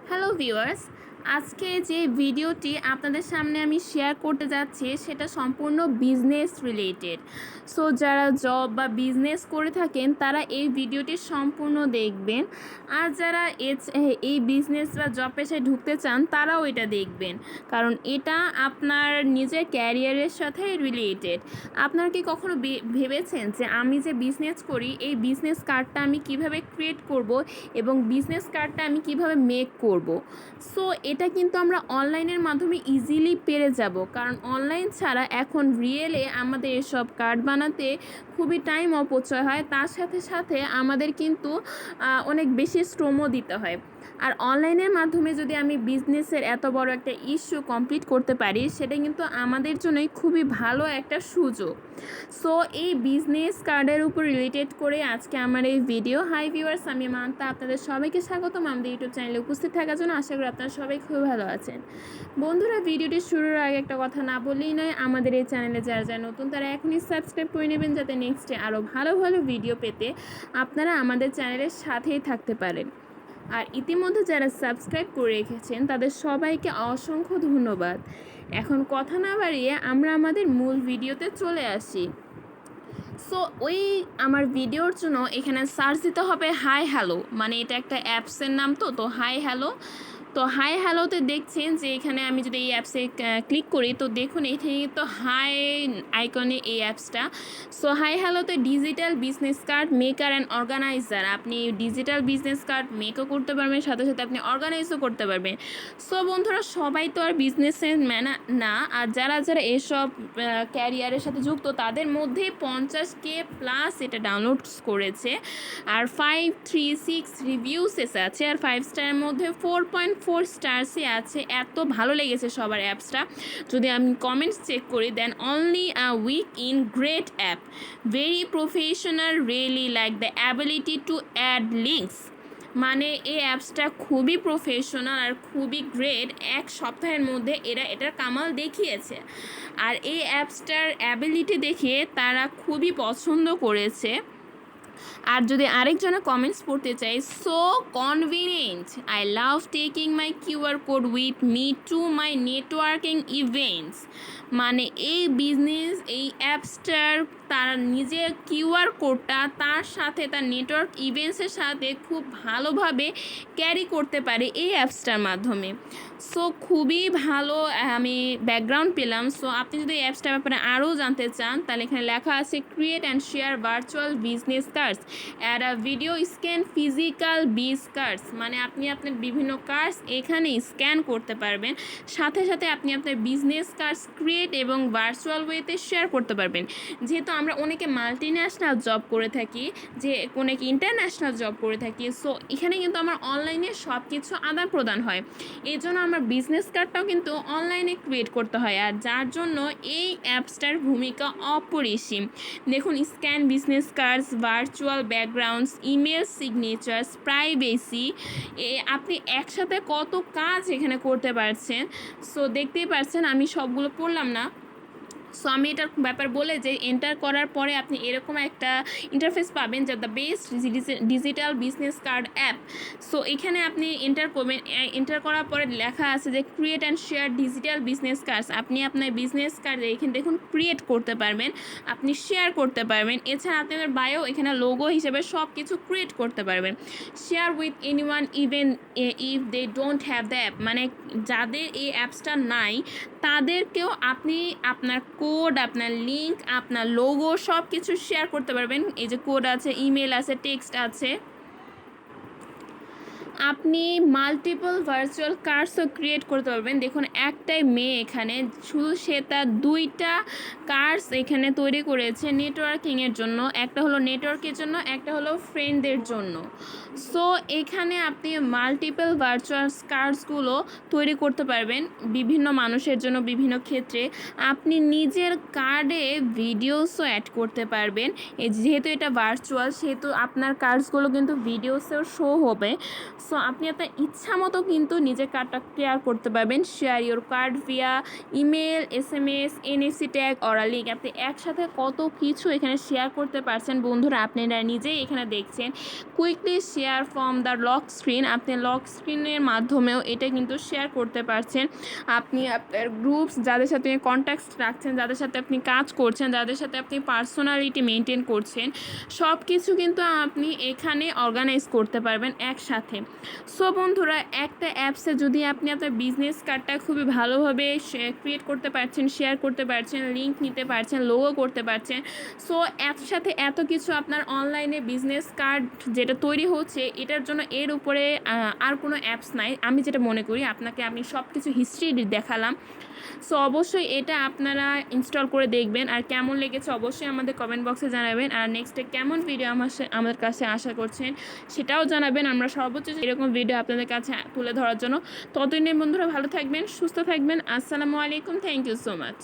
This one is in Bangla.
হ্যালো ভিউয়ার্স, আজকে যে ভিডিওটি আপনাদের সামনে আমি শেয়ার করতে যাচ্ছি সেটা সম্পূর্ণ বিজনেস রিলেটেড। সো যারা জব বা বিজনেস করে থাকেন তারা এই ভিডিওটি সম্পূর্ণ দেখবেন, আর যারা এই বিজনেস বা জব পেশায় ঢুকতে চান তারাও এটা দেখবেন, কারণ এটা আপনার নিজের ক্যারিয়ারের সাথে রিলেটেড। আপনারা কি কখনো ভেবেছেন যে আমি যে বিজনেস করি এই বিজনেস কার্ডটা আমি কিভাবে ক্রিয়েট করব এবং বিজনেস কার্ডটা আমি কিভাবে মেক করব? সো এটা কিন্তু আমরা অনলাইনের মাধ্যমে ইজিলি পেরে যাব, কারণ অনলাইন ছাড়া এখন রিয়েলে আমাদের এসব কার্ড বানাতে খুবই টাইম অপচয় হয়, তার সাথে সাথে আমাদের কিন্তু অনেক বেশি শ্রমও দিতে হয়। আর অনলাইনের মাধ্যমে যদি আমি বিজনেসের এত বড় একটা ইস্যু কমপ্লিট করতে পারি সেটা কিন্তু আমাদের জন্যই খুবই ভালো একটা সুযোগ। সো এই বিজনেস কার্ডের উপর রিলেটেড করে আজকে আমার এই ভিডিও। হাই ভিউয়ার্স, আমি মান্তা, আপনাদের সবাইকে স্বাগতম আমাদের ইউটিউব চ্যানেলে উপস্থিত থাকার জন্য। আশা করি আপনারা সবাই খুব ভালো আছেন। বন্ধুরা, ভিডিওটি শুরুর আগে একটা কথা না বললেই নয়, আমাদের এই চ্যানেলে যারা যারা নতুন তারা এখনই সাবস্ক্রাইব করে নেবেন, যাতে নেক্সটে আরও ভালো ভালো ভিডিও পেতে আপনারা আমাদের চ্যানেলের সাথেই থাকতে পারেন। আর ইতিমধ্যে যারা সাবস্ক্রাইব করে রেখেছেন তাদের সবাইকে অসংখ্য ধন্যবাদ। এখন কথা না বাড়িয়ে আমরা আমাদের মূল ভিডিওতে চলে আসি। সো আমার ভিডিওর জন্য এখানে সার্চ দিতে হবে হাই হ্যালো, মানে এটা একটা অ্যাপসের নাম। তো হাই হ্যালো, তো হাই হ্যালোতে দেখছেন যে এখানে আমি যদি এই অ্যাপসে ক্লিক করি তো দেখুন এখানে তো হাই আইকনে এই অ্যাপসটা। সো হাই হ্যালোতে digital business card maker and organiser, আপনি ডিজিটাল বিজনেস কার্ড মেকও করতে পারবেন, সাথে সাথে আপনি অর্গানাইজও করতে পারবেন। সো বন্ধুরা, সবাই তো আর বিজনেসের ম্যান না, আর যারা যারা এসব ক্যারিয়ারের সাথে যুক্ত তাদের মধ্যে 50K প্লাস এটা ডাউনলোড করেছে, আর 536 রিভিউসেস আছে, আর 5 স্টারের মধ্যে 4.4 স্টারসই আছে। এত ভালো লেগেছে সবার অ্যাপসটা। যদি আমি কমেন্টস চেক করি, then only a week in great app, very professional, really like the ability to add links. মানে এই অ্যাপসটা খুবই প্রফেশনাল আর খুবই গ্রেট, এক সপ্তাহের মধ্যে এটার কামাল দেখিয়েছে। আর এই অ্যাপসটার অ্যাবিলিটি দেখে তারা খুবই পছন্দ করেছে। আর যদি আরেকজনের কমেন্টস পড়তে চাই, so convenient, I love taking my QR code with me to my networking events. মানে এই অ্যাপসটার তার নিজের কিউআর কোডটা তার সাথে তার নেটওয়ার্ক ইভেন্টসের সাথে খুব ভালোভাবে ক্যারি করতে পারে এই অ্যাপসটার মাধ্যমে। সো খুবই ভালো আমি ব্যাকগ্রাউন্ড পেলাম। সো আপনি যদি অ্যাপসটার ব্যাপারে আরও জানতে চান তাহলে এখানে লেখা আছে create and share virtual business cards add a video scan physical biz cards. মানে আপনি আপনার বিভিন্ন কার্ডস এখানে স্ক্যান করতে পারবেন, সাথে সাথে আপনি আপনার বিজনেস কার্ডস ক্রিয়েট এবং ভার্চুয়াল ওয়েতে শেয়ার করতে পারবেন। যেহেতু আমরা অনেকে মাল্টি ন্যাশনাল জব করে থাকি, যে অনেকে ইন্টারন্যাশনাল জব করে থাকি, সো এখানে কিন্তু আমার অনলাইনে সব কিছু আদান প্রদান হয়। এই জন্য আমার বিজনেস কার্ডটাও কিন্তু অনলাইনে ক্রিয়েট করতে হয়, আর যার জন্য এই অ্যাপসটার ভূমিকা অপরিসীম। দেখুন, scan business cards, virtual backgrounds, email signatures, privacy, আপনি একসাথে কত কাজ এখানে করতে পারছেন। সো দেখতেই পাচ্ছেন, আমি সবগুলো পড়লাম না। সো আমি এটার ব্যাপার বলে যে এন্টার করার পরে আপনি এরকম একটা ইন্টারফেস পাবেন, যা the best digital business card app. So এখানে আপনি এন্টার করবেন, এন্টার করার পরে লেখা আছে যে create and share digital business cards. আপনি আপনার বিজনেস কার্ড এখানে দেখুন ক্রিয়েট করতে পারবেন, আপনি শেয়ার করতে পারবেন, এছাড়া আপনাদের বায়ো এখানে লোগো হিসেবে সব কিছু ক্রিয়েট করতে পারবেন। Share with anyone even if they don't have the app, মানে যাদের এই অ্যাপসটা নাই তাদেরকেও আপনি আপনার কোড, আপনার লিঙ্ক, আপনার লোগো সব কিছু শেয়ার করতে পারবেন। এই যে কোড আছে, ইমেল আছে, টেক্সট আছে। আপনি মাল্টিপল ভার্চুয়াল কার্ডসও ক্রিয়েট করতে পারবেন। দেখুন, একটাই মেয়ে এখানে শুধু সে তার 2টা কার্ডস এখানে তৈরি করেছে নেটওয়ার্কিংয়ের জন্য। একটা হলো নেটওয়ার্কের জন্য, একটা হলো ফ্রেন্ডদের জন্য। সো এখানে আপনি মাল্টিপল ভার্চুয়াল কার্ডসগুলো তৈরি করতে পারবেন বিভিন্ন মানুষের জন্য বিভিন্ন ক্ষেত্রে। আপনি নিজের কার্ডে ভিডিওসও অ্যাড করতে পারবেন। যেহেতু এটা ভার্চুয়াল সেহেতু আপনার কার্ডসগুলো কিন্তু ভিডিওসেও শো হবে। সো আপনি আপনার ইচ্ছা মতো কিন্তু নিজের কার্ডটা ক্লিয়ার করতে পারবেন। Share your card via email, SMS, NFC tag, or a link, আপনি একসাথে কত কিছু এখানে শেয়ার করতে পারছেন বন্ধুরা, আপনারা নিজেই এখানে দেখছেন। Quickly share from the lock screen, আপনি লক স্ক্রিনের মাধ্যমেও এটা কিন্তু শেয়ার করতে পারছেন। আপনি আপনার গ্রুপস, যাদের সাথে কন্ট্যাক্ট রাখছেন, যাদের সাথে আপনি কাজ করছেন, যাদের সাথে আপনি পার্সোনালিটি মেনটেন করছেন, সব কিছু কিন্তু আপনি এখানে অর্গানাইজ করতে পারবেন একসাথে। সো বন্ধুরা, একটা অ্যাপসে যদি আপনি আপনার বিজনেস কার্ডটা খুবই ভালোভাবে ক্রিয়েট করতে পারছেন, শেয়ার করতে পারছেন, লিঙ্ক নিতে পারছেন, লোগো করতে পারছেন, সো একসাথে এত কিছু আপনার অনলাইনে বিজনেস কার্ড যেটা তৈরি হচ্ছে, এটার জন্য এর উপরে আর কোনো অ্যাপস নাই আমি যেটা মনে করি। আপনাকে আমি সব কিছু হিস্ট্রি দেখালাম। সো অবশ্যই এটা আপনারা ইনস্টল করে দেখবেন, আর কেমন লেগেছে অবশ্যই আমাদের কমেন্ট বক্সে জানাবেন। আর নেক্সটে কেমন ভিডিও আমাদের কাছে আশা করছেন সেটাও জানাবেন। আমরা সর্বোচ্চ এরকম ভিডিও আপনাদের কাছে তুলে ধরার জন্য। ততদিনে বন্ধুরা ভালো থাকবেন, সুস্থ থাকবেন। আসসালামু আলাইকুম, থ্যাংক ইউ সো মাচ।